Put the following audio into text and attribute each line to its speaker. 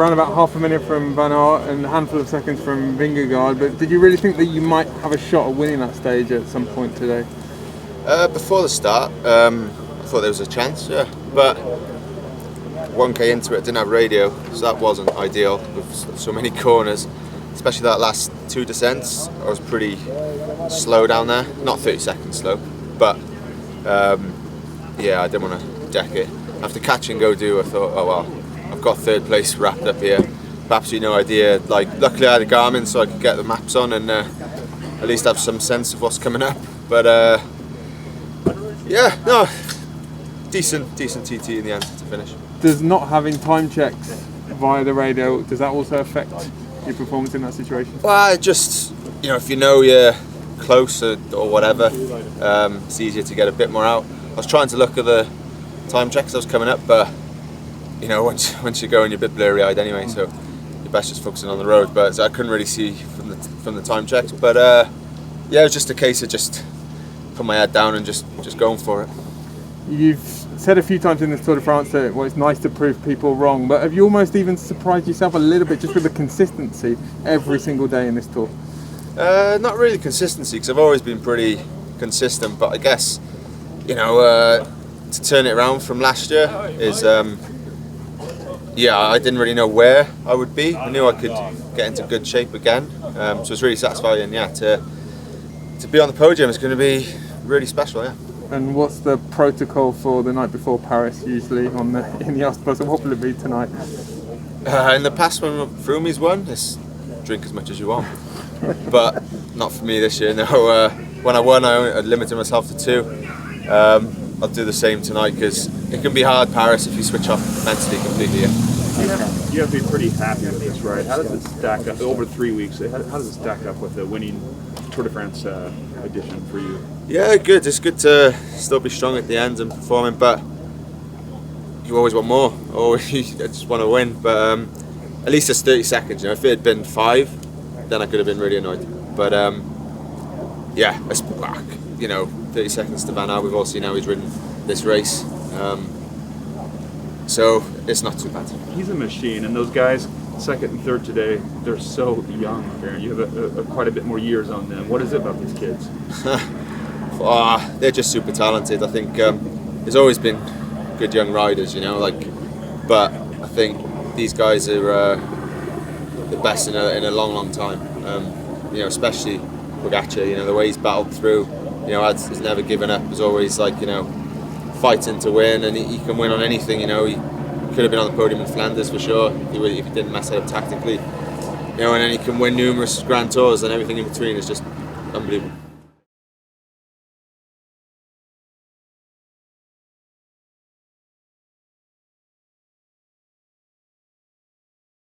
Speaker 1: around about half a minute from Van Aert and a handful of seconds from Vingegaard, but did you really think that you might have a shot at winning that stage at some point today?
Speaker 2: Before the start, I thought there was a chance, yeah, but 1k into it, I didn't have radio, so that wasn't ideal with so many corners, especially that last 2 descents. I was pretty slow down there, not 30 seconds slow, but yeah, I didn't want to deck it. After catch and go do, I thought, oh well, I've got third place wrapped up here. Absolutely no idea. Like, luckily I had a Garmin so I could get the maps on and at least have some sense of what's coming up. But yeah, no, decent TT in the end to finish.
Speaker 1: Does not having time checks via the radio, does that also affect your performance in that situation?
Speaker 2: Well, just, you know, if you know you're close or whatever, it's easier to get a bit more out. I was trying to look at the time checks that was coming up, but you know, once you go and you're a bit blurry-eyed anyway, so you're best just focusing on the road. But so I couldn't really see from the time checks. But yeah, it was just a case of just put my head down and just going for it.
Speaker 1: You've said a few times in this Tour de France that it's nice to prove people wrong, but have you almost even surprised yourself a little bit just with the consistency every single day in this Tour?
Speaker 2: Not really consistency, because I've always been pretty consistent, but I guess, you know, to turn it around from last year is, yeah, I didn't really know where I would be. I knew I could get into good shape again, so it's really satisfying, yeah, to be on the podium is going to be really special, yeah.
Speaker 1: And what's the protocol for the night before Paris usually in the Ostbus, and what will it be tonight?
Speaker 2: In the past when Froomies won, it's drink as much as you want, but not for me this year, no. When I won, I limited myself to 2. I'll do the same tonight because it can be hard, Paris, if you switch off mentally completely.
Speaker 3: You have to be pretty happy with this, right? How does it stack up over 3 weeks? How does it stack up with the winning Tour de France edition for you?
Speaker 2: Yeah, good. It's good to still be strong at the end and performing, but you always want more. Always, you just want to win. But at least it's 30 seconds. You know, if it had been 5, then I could have been really annoyed. But yeah, it's, you know, 30 seconds to Van Aert. We've all seen how he's ridden this race, so it's not too bad.
Speaker 3: He's a machine, and those guys, second and third today, they're so young. You have quite a bit more years on them. What is it about these kids?
Speaker 2: They're just super talented. I think there's always been good young riders, you know, but I think these guys are the best in a long time. You know, especially Pogačar. You know, the way he's battled through. You know, he's never given up. He's always, like, you know, fighting to win, and he can win on anything. You know, he could have been on the podium in Flanders for sure if he didn't mess it up tactically. You know, and then he can win numerous Grand Tours, and everything in between is just unbelievable.